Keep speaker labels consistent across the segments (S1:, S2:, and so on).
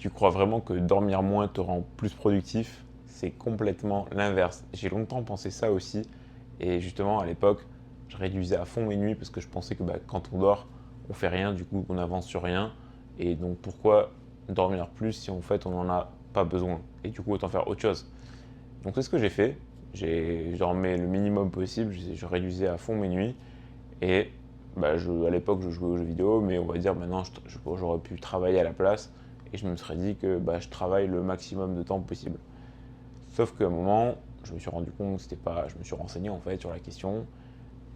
S1: Tu crois vraiment que dormir moins te rend plus productif? C'est complètement l'inverse. J'ai longtemps pensé ça aussi. Et justement, à l'époque, je réduisais à fond mes nuits parce que je pensais que quand on dort, on fait rien, du coup, on avance sur rien. Et donc, pourquoi dormir plus si en fait on n'en a pas besoin? Et du coup, autant faire autre chose. Donc, c'est ce que j'ai fait. Je dormais le minimum possible, je réduisais à fond mes nuits. Et à l'époque, je jouais aux jeux vidéo, mais on va dire maintenant, j'aurais pu travailler à la place et je me serais dit que je travaille le maximum de temps possible. Sauf qu'à un moment, je me suis rendu compte que c'était pas. Je me suis renseigné en fait sur la question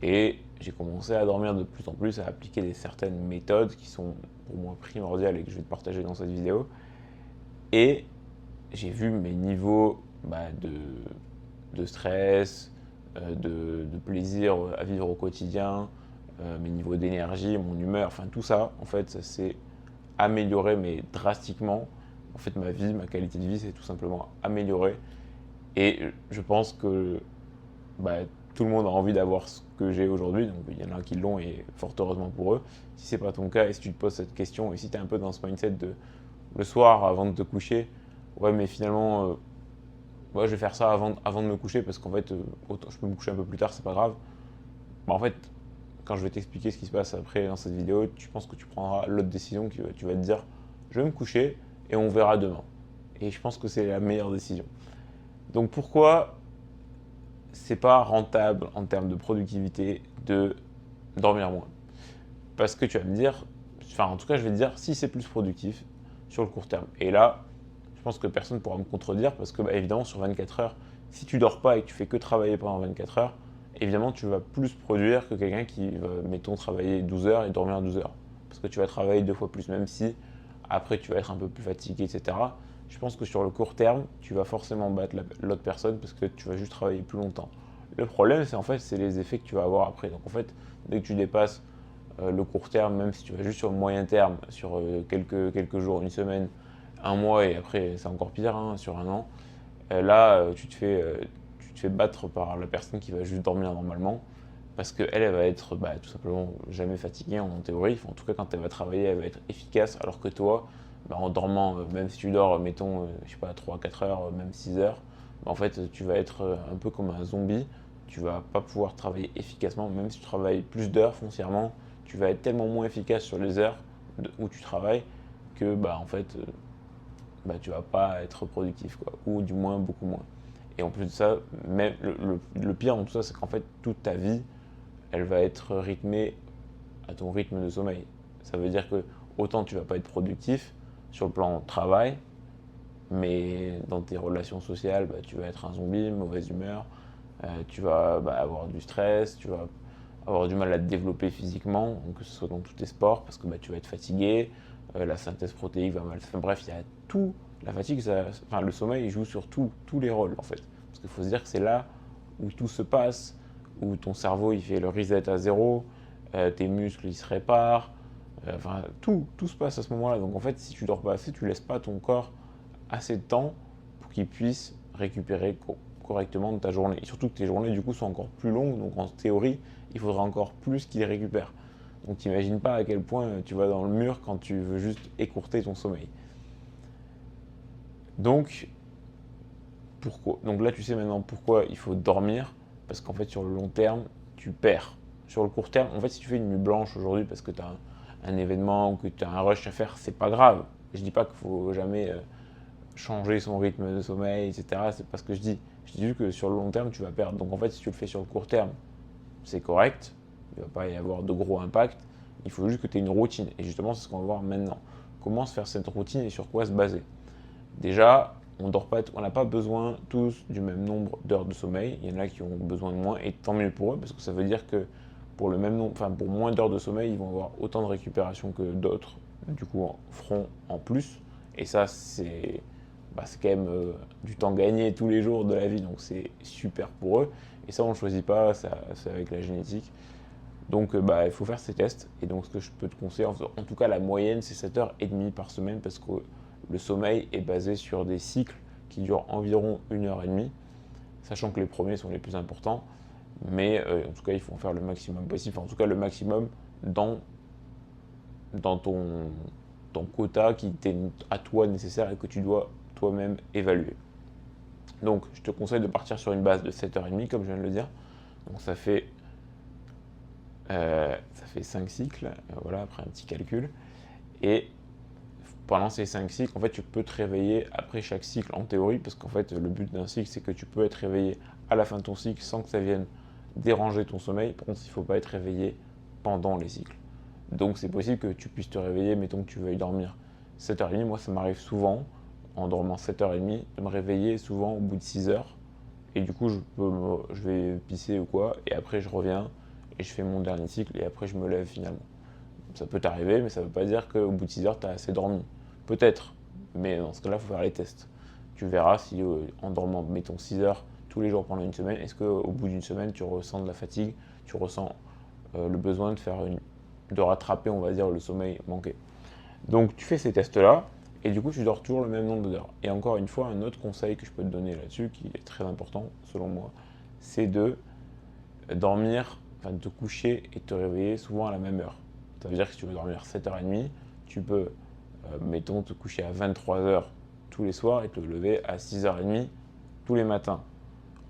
S1: et j'ai commencé à dormir de plus en plus, à appliquer certaines méthodes qui sont pour moi primordiales et que je vais te partager dans cette vidéo. Et j'ai vu mes niveaux de stress, de plaisir à vivre au quotidien, mes niveaux d'énergie, mon humeur, enfin tout ça, en fait, ça s'est amélioré, mais drastiquement. En fait, ma vie, ma qualité de vie s'est tout simplement améliorée. Et je pense que bah, tout le monde a envie d'avoir ce que j'ai aujourd'hui. Donc, il y en a qui l'ont et fort heureusement pour eux. Si ce n'est pas ton cas et si tu te poses cette question et si tu es un peu dans ce mindset de le soir avant de te coucher, ouais, mais finalement, je vais faire ça avant de me coucher parce qu'en fait, autant, je peux me coucher un peu plus tard, c'est pas grave. En fait, quand je vais t'expliquer ce qui se passe après dans cette vidéo, tu penses que tu prendras l'autre décision, tu vas te dire, je vais me coucher et on verra demain. Et je pense que c'est la meilleure décision. Donc pourquoi c'est pas rentable en termes de productivité de dormir moins? Parce que tu vas me dire, enfin en tout cas je vais te dire si c'est plus productif sur le court terme. Et là, je pense que personne ne pourra me contredire parce que évidemment sur 24 heures, si tu dors pas et que tu fais que travailler pendant 24 heures, évidemment tu vas plus produire que quelqu'un qui va, mettons, travailler 12 heures et dormir 12 heures. Parce que tu vas travailler deux fois plus, même si après tu vas être un peu plus fatigué, etc. Je pense que sur le court terme, tu vas forcément battre l'autre personne parce que tu vas juste travailler plus longtemps. Le problème, c'est en fait, c'est les effets que tu vas avoir après. Donc en fait, dès que tu dépasses le court terme, même si tu vas juste sur le moyen terme, sur quelques jours, une semaine, un mois et après c'est encore pire, hein, sur un an, là tu te fais battre par la personne qui va juste dormir normalement parce qu'elle elle va être tout simplement jamais fatiguée en théorie. Enfin, en tout cas quand elle va travailler elle va être efficace alors que toi en dormant, même si tu dors mettons je sais pas 3 4 heures, même 6 heures, en fait tu vas être un peu comme un zombie. Tu vas pas pouvoir travailler efficacement même si tu travailles plus d'heures foncièrement. Tu vas être tellement moins efficace sur les heures où tu travailles que en fait tu vas pas être productif, quoi, ou du moins beaucoup moins. Et en plus de ça, même le pire dans tout ça, c'est qu'en fait, toute ta vie, elle va être rythmée à ton rythme de sommeil. Ça veut dire que autant tu vas pas être productif sur le plan travail, mais dans tes relations sociales, tu vas être un zombie, mauvaise humeur, tu vas avoir du stress, tu vas avoir du mal à te développer physiquement, donc que ce soit dans tous tes sports, parce que tu vas être fatigué, la synthèse protéique va mal. Enfin, bref, il y a tout. La fatigue, enfin, le sommeil, il joue sur tous les rôles en fait. Parce qu'il faut se dire que c'est là où tout se passe, où ton cerveau il fait le reset à zéro, tes muscles ils se réparent, enfin tout se passe à ce moment-là. Donc en fait, si tu dors pas assez, tu laisses pas ton corps assez de temps pour qu'il puisse récupérer correctement de ta journée. Et surtout que tes journées du coup sont encore plus longues, donc en théorie, il faudra encore plus qu'il récupère. Donc t'imagines pas à quel point tu vas dans le mur quand tu veux juste écourter ton sommeil. Donc, pourquoi? Donc là tu sais maintenant pourquoi il faut dormir, parce qu'en fait sur le long terme, tu perds. Sur le court terme, en fait si tu fais une nuit blanche aujourd'hui parce que tu as un événement ou que tu as un rush à faire, c'est pas grave. Je dis pas qu'il faut jamais changer son rythme de sommeil, etc. C'est pas ce que je dis. Je dis juste que sur le long terme, tu vas perdre. Donc en fait, si tu le fais sur le court terme, c'est correct. Il ne va pas y avoir de gros impacts. Il faut juste que tu aies une routine. Et justement, c'est ce qu'on va voir maintenant. Comment se faire cette routine et sur quoi se baser. Déjà, on n'a pas besoin tous du même nombre d'heures de sommeil. Il y en a qui ont besoin de moins et tant mieux pour eux parce que ça veut dire que pour le même nombre, enfin pour moins d'heures de sommeil, ils vont avoir autant de récupération que d'autres. Du coup, feront en plus. Et ça, c'est quand même du temps gagné tous les jours de la vie, donc c'est super pour eux. Et ça, on ne choisit pas, c'est avec la génétique. Donc, il faut faire ces tests. Et donc, ce que je peux te conseiller, en tout cas, la moyenne, c'est 7h30 par semaine parce que le sommeil est basé sur des cycles qui durent environ 1h30, sachant que les premiers sont les plus importants. Mais en tout cas, il faut en faire le maximum possible. Enfin, en tout cas, le maximum dans ton ton quota qui t'est à toi nécessaire et que tu dois toi-même évaluer. Donc, je te conseille de partir sur une base de 7h30, comme je viens de le dire. Donc, ça fait 5 cycles, voilà, après un petit calcul. Et pendant ces 5 cycles, en fait, tu peux te réveiller après chaque cycle en théorie, parce qu'en fait, le but d'un cycle, c'est que tu peux être réveillé à la fin de ton cycle sans que ça vienne déranger ton sommeil. Par contre, il ne faut pas être réveillé pendant les cycles. Donc, c'est possible que tu puisses te réveiller, mettons que tu veuilles dormir 7h30. Moi, ça m'arrive souvent, en dormant 7h30, de me réveiller souvent au bout de 6h. Et du coup, je vais pisser ou quoi, et après, je reviens et je fais mon dernier cycle, et après, je me lève finalement. Ça peut t'arriver, mais ça ne veut pas dire qu'au bout de 6 heures, tu as assez dormi. Peut-être, mais dans ce cas-là, il faut faire les tests. Tu verras si en dormant, mettons 6 heures tous les jours pendant une semaine, est-ce qu'au bout d'une semaine, tu ressens de la fatigue, tu ressens le besoin de rattraper, on va dire, le sommeil manqué. Donc tu fais ces tests-là, et du coup, tu dors toujours le même nombre d'heures. Et encore une fois, un autre conseil que je peux te donner là-dessus, qui est très important selon moi, c'est de dormir, enfin de te coucher et de te réveiller souvent à la même heure. Ça veut dire que si tu veux dormir 7h30, tu peux, mettons, te coucher à 23h tous les soirs et te lever à 6h30 tous les matins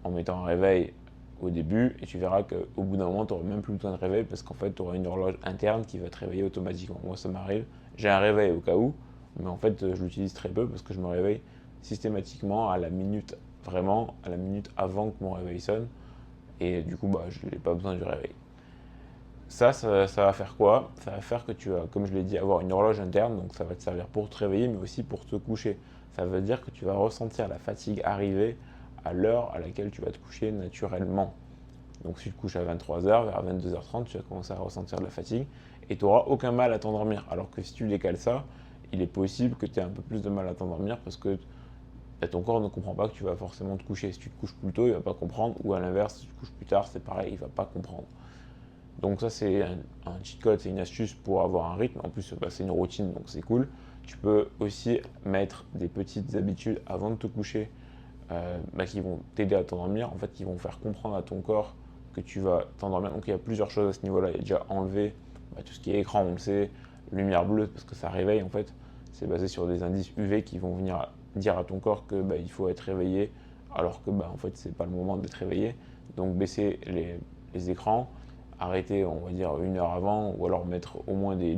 S1: en mettant un réveil au début, et tu verras qu'au bout d'un moment, tu n'auras même plus besoin de réveil parce qu'en fait, tu auras une horloge interne qui va te réveiller automatiquement. Moi, ça m'arrive. J'ai un réveil au cas où, mais en fait, je l'utilise très peu parce que je me réveille systématiquement à la minute, vraiment à la minute avant que mon réveil sonne, et du coup, je n'ai pas besoin du réveil. Ça va faire quoi? Ça va faire que tu vas, comme je l'ai dit, avoir une horloge interne, donc ça va te servir pour te réveiller, mais aussi pour te coucher. Ça veut dire que tu vas ressentir la fatigue arriver à l'heure à laquelle tu vas te coucher naturellement. Donc si tu te couches à 23h, vers 22h30, tu vas commencer à ressentir de la fatigue et tu n'auras aucun mal à t'endormir. Alors que si tu décales ça, il est possible que tu aies un peu plus de mal à t'endormir parce que ton corps ne comprend pas que tu vas forcément te coucher. Si tu te couches plus tôt, il ne va pas comprendre, ou à l'inverse, si tu te couches plus tard, c'est pareil, il ne va pas comprendre. Donc ça, c'est un cheat code, c'est une astuce pour avoir un rythme. En plus, c'est une routine, donc c'est cool. Tu peux aussi mettre des petites habitudes avant de te coucher qui vont t'aider à t'endormir, en fait, qui vont faire comprendre à ton corps que tu vas t'endormir. Donc il y a plusieurs choses à ce niveau-là. Il y a déjà enlever tout ce qui est écran, on le sait, lumière bleue, parce que ça réveille en fait. C'est basé sur des indices UV qui vont venir dire à ton corps que il faut être réveillé, alors que en fait c'est pas le moment d'être réveillé. Donc baisser les écrans, arrêter on va dire 1 heure avant, ou alors mettre au moins des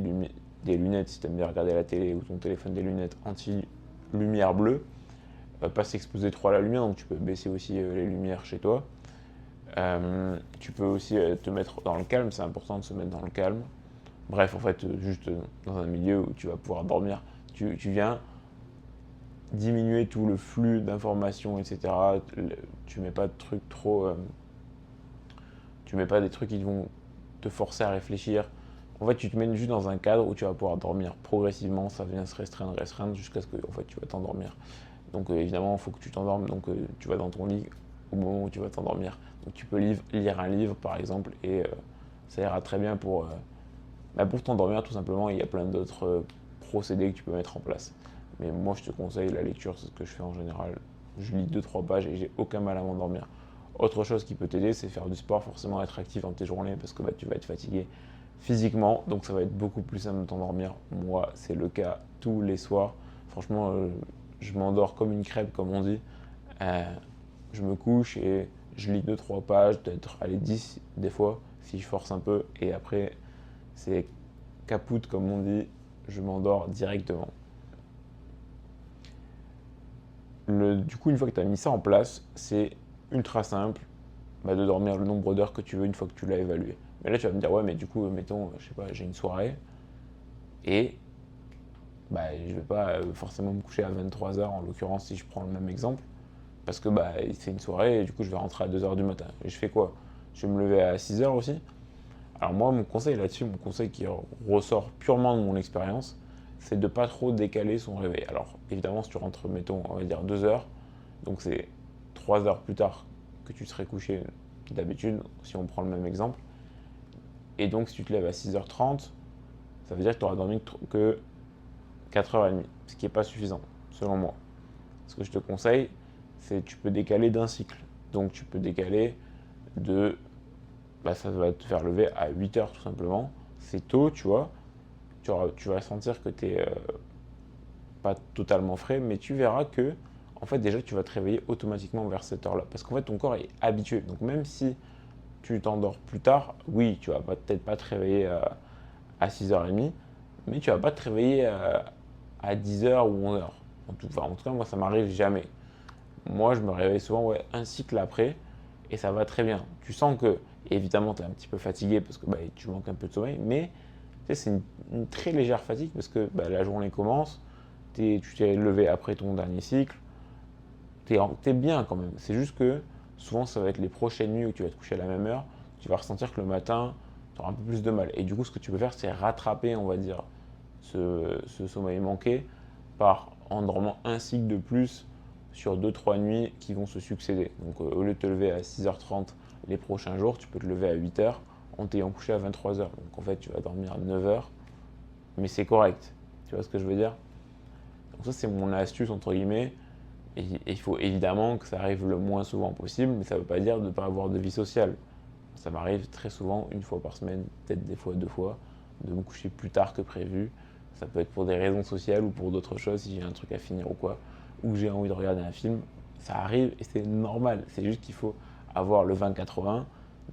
S1: lunettes si tu aimes bien regarder la télé ou ton téléphone, des lunettes anti-lumière bleue. Pas s'exposer trop à la lumière, donc tu peux baisser aussi les lumières chez toi. Tu peux aussi te mettre dans le calme, c'est important de se mettre dans le calme. Bref, en fait, juste dans un milieu où tu vas pouvoir dormir, tu viens diminuer tout le flux d'informations, etc. Tu mets pas de trucs trop. Tu mets pas des trucs qui vont te forcer à réfléchir. En fait, tu te mets juste dans un cadre où tu vas pouvoir dormir progressivement, ça vient se restreindre jusqu'à ce que en fait, tu vas t'endormir. Donc évidemment, il faut que tu t'endormes, donc tu vas dans ton lit au moment où tu vas t'endormir. Donc tu peux lire un livre par exemple, et ça ira très bien pour t'endormir tout simplement. Il y a plein d'autres procédés que tu peux mettre en place. Mais moi je te conseille la lecture, c'est ce que je fais en général. Je lis 2-3 pages et j'ai aucun mal à m'endormir. Autre chose qui peut t'aider, c'est faire du sport, forcément être actif dans tes journées parce que tu vas être fatigué physiquement, donc ça va être beaucoup plus simple de t'endormir. Moi, c'est le cas tous les soirs. Franchement, je m'endors comme une crêpe, comme on dit. Je me couche et je lis 2-3 pages, peut-être 10 des fois, si je force un peu. Et après, c'est capoute, comme on dit, je m'endors directement. Du coup, une fois que tu as mis ça en place, c'est ultra simple de dormir le nombre d'heures que tu veux une fois que tu l'as évalué. Mais là, tu vas me dire, ouais, mais du coup, mettons, je sais pas, j'ai une soirée et je vais pas forcément me coucher à 23h, en l'occurrence, si je prends le même exemple, parce que c'est une soirée et du coup, je vais rentrer à 2h du matin. Et je fais quoi? Je vais me lever à 6h aussi. Alors moi, mon conseil là-dessus, mon conseil qui ressort purement de mon expérience, c'est de pas trop décaler son réveil. Alors évidemment, si tu rentres, mettons, on va dire 2h, donc c'est 3 heures plus tard que tu serais couché d'habitude, si on prend le même exemple. Et donc si tu te lèves à 6h30, ça veut dire que tu n'auras dormi que 4h30, ce qui n'est pas suffisant, selon moi. Ce que je te conseille, c'est que tu peux décaler d'un cycle. Donc tu peux décaler ça va te faire lever à 8h tout simplement. C'est tôt, tu vois. tu vas sentir que tu n'es pas totalement frais, mais tu verras que, en fait, déjà, tu vas te réveiller automatiquement vers cette heure-là. Parce qu'en fait, ton corps est habitué. Donc, même si tu t'endors plus tard, oui, tu vas peut-être pas te réveiller à 6h30, mais tu vas pas te réveiller à 10h ou 11h. En tout cas, moi, ça m'arrive jamais. Moi, je me réveille souvent un cycle après et ça va très bien. Tu sens que, évidemment, tu es un petit peu fatigué parce que tu manques un peu de sommeil, mais tu sais, c'est une très légère fatigue parce que la journée commence, tu t'es levé après ton dernier cycle, tu es bien quand même. C'est juste que souvent, ça va être les prochaines nuits où tu vas te coucher à la même heure, tu vas ressentir que le matin, tu auras un peu plus de mal. Et du coup, ce que tu peux faire, c'est rattraper, on va dire, ce sommeil manqué en dormant un cycle de plus sur 2-3 nuits qui vont se succéder. Donc au lieu de te lever à 6h30 les prochains jours, tu peux te lever à 8h en t'ayant couché à 23h. Donc en fait, tu vas dormir 9h, mais c'est correct. Tu vois ce que je veux dire? Donc ça, c'est mon astuce, entre guillemets. Et il faut évidemment que ça arrive le moins souvent possible, mais ça ne veut pas dire de ne pas avoir de vie sociale. Ça m'arrive très souvent, une fois par semaine, peut-être des fois 2 fois, de me coucher plus tard que prévu. Ça peut être pour des raisons sociales ou pour d'autres choses, si j'ai un truc à finir ou quoi, ou que j'ai envie de regarder un film. Ça arrive et c'est normal. C'est juste qu'il faut avoir le 20-80.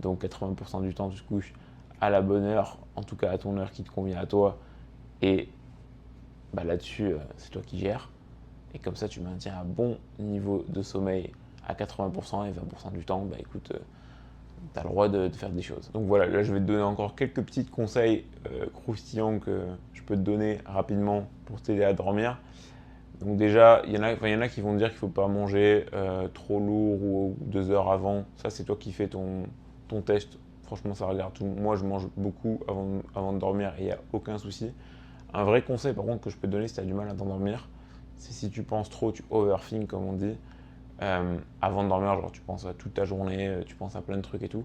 S1: Donc 80% du temps, tu te couches à la bonne heure, en tout cas à ton heure qui te convient à toi. Et là-dessus, c'est toi qui gères. Et comme ça, tu maintiens un bon niveau de sommeil à 80% et 20% du temps, écoute, tu as le droit de faire des choses. Donc voilà, là je vais te donner encore quelques petits conseils croustillants que je peux te donner rapidement pour t'aider à dormir. Donc déjà, il y en a qui vont te dire qu'il ne faut pas manger trop lourd ou 2 heures avant. Ça, c'est toi qui fais ton test. Franchement, ça regarde tout. Moi, je mange beaucoup avant de dormir et il n'y a aucun souci. Un vrai conseil, par contre, que je peux te donner si tu as du mal à t'endormir, c'est si tu penses trop, tu overthink, comme on dit. Avant de dormir, genre tu penses à toute ta journée, tu penses à plein de trucs et tout.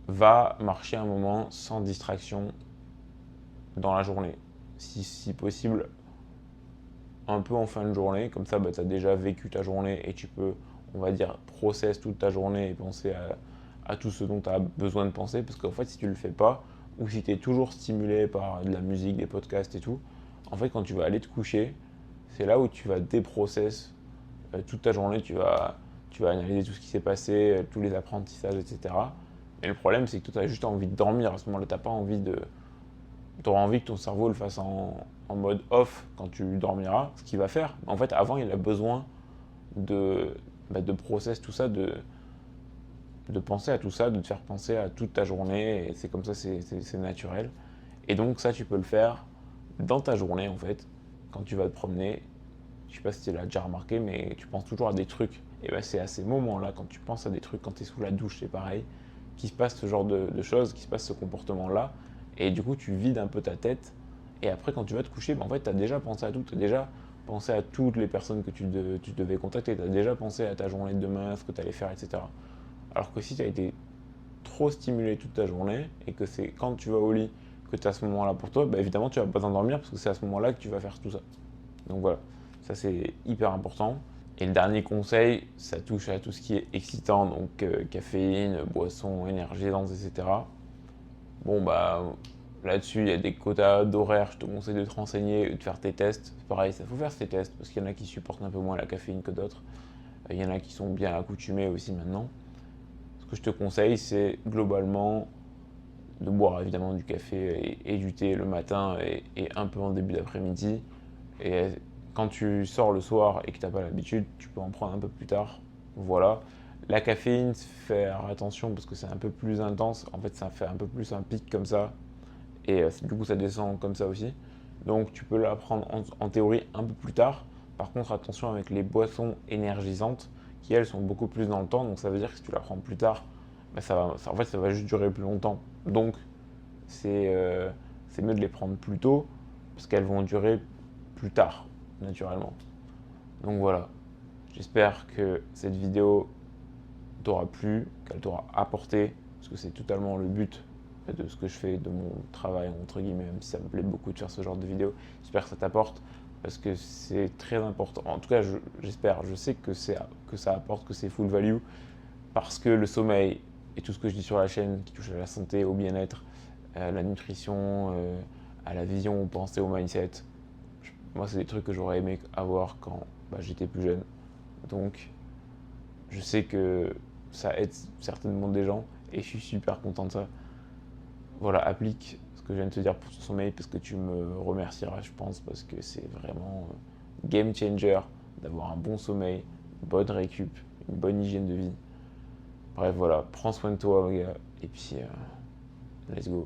S1: Va marcher un moment sans distraction dans la journée. Si possible, un peu en fin de journée, comme ça tu as déjà vécu ta journée et tu peux, on va dire, process toute ta journée et penser à tout ce dont tu as besoin de penser. Parce qu'en fait, si tu ne le fais pas, ou si tu es toujours stimulé par de la musique, des podcasts et tout, en fait, quand tu vas aller te coucher, c'est là où tu vas déprocess toute ta journée, tu vas analyser tout ce qui s'est passé, tous les apprentissages, etc. Mais le problème, c'est que toi, tu as juste envie de dormir. À ce moment-là, tu n'as pas envie de. Tu auras envie que ton cerveau le fasse en mode off quand tu dormiras, ce qu'il va faire. En fait, avant, il a besoin de process tout ça, de penser à tout ça, de te faire penser à toute ta journée. Et c'est comme ça, c'est naturel. Et donc, ça, tu peux le faire dans ta journée, en fait, quand tu vas te promener. Je sais pas si tu l'as déjà remarqué, mais tu penses toujours à des trucs. Et c'est à ces moments-là, quand tu penses à des trucs, quand tu es sous la douche, c'est pareil, qu'il se passe ce genre de choses, qu'il se passe ce comportement-là. Et du coup, tu vides un peu ta tête. Et après, quand tu vas te coucher, en fait, tu as déjà pensé à tout. Tu as déjà pensé à toutes les personnes que tu devais contacter. Tu as déjà pensé à ta journée de demain, ce que tu allais faire, etc. Alors que si tu as été trop stimulé toute ta journée et que c'est quand tu vas au lit que tu as ce moment-là pour toi, évidemment, tu vas pas t'endormir parce que c'est à ce moment-là que tu vas faire tout ça. Donc voilà. Ça, c'est hyper important. Et le dernier conseil, ça touche à tout ce qui est excitant, donc caféine, boissons énergisantes, etc. Bon, là-dessus, il y a des quotas d'horaire. Je te conseille de te renseigner et de faire tes tests. C'est pareil, ça faut faire ces tests parce qu'il y en a qui supportent un peu moins la caféine que d'autres. Il y en a qui sont bien accoutumés aussi maintenant. Ce que je te conseille, c'est globalement de boire évidemment du café et du thé le matin et un peu en début d'après-midi. Et quand tu sors le soir et que tu n'as pas l'habitude, tu peux en prendre un peu plus tard. Voilà. La caféine, faire attention parce que c'est un peu plus intense. En fait, ça fait un peu plus un pic comme ça. Et du coup, ça descend comme ça aussi. Donc, tu peux la prendre en théorie un peu plus tard. Par contre, attention avec les boissons énergisantes qui, elles, sont beaucoup plus dans le temps. Donc, ça veut dire que si tu la prends plus tard, en fait, ça va juste durer plus longtemps. Donc, c'est mieux de les prendre plus tôt parce qu'elles vont durer plus tard, naturellement. Donc voilà, j'espère que cette vidéo t'aura plu, qu'elle t'aura apporté, parce que c'est totalement le but de ce que je fais, de mon travail, entre guillemets, même si ça me plaît beaucoup de faire ce genre de vidéo. J'espère que ça t'apporte, parce que c'est très important. En tout cas, j'espère, je sais que ça apporte, que c'est full value, parce que le sommeil et tout ce que je dis sur la chaîne qui touche à la santé, au bien-être, la nutrition, à la vision, penser au mindset. Moi, c'est des trucs que j'aurais aimé avoir quand j'étais plus jeune. Donc, je sais que ça aide certainement des gens et je suis super content de ça. Voilà, applique ce que je viens de te dire pour ton sommeil parce que tu me remercieras, je pense, parce que c'est vraiment game changer d'avoir un bon sommeil, une bonne récup, une bonne hygiène de vie. Bref, voilà, prends soin de toi, les gars, et puis let's go.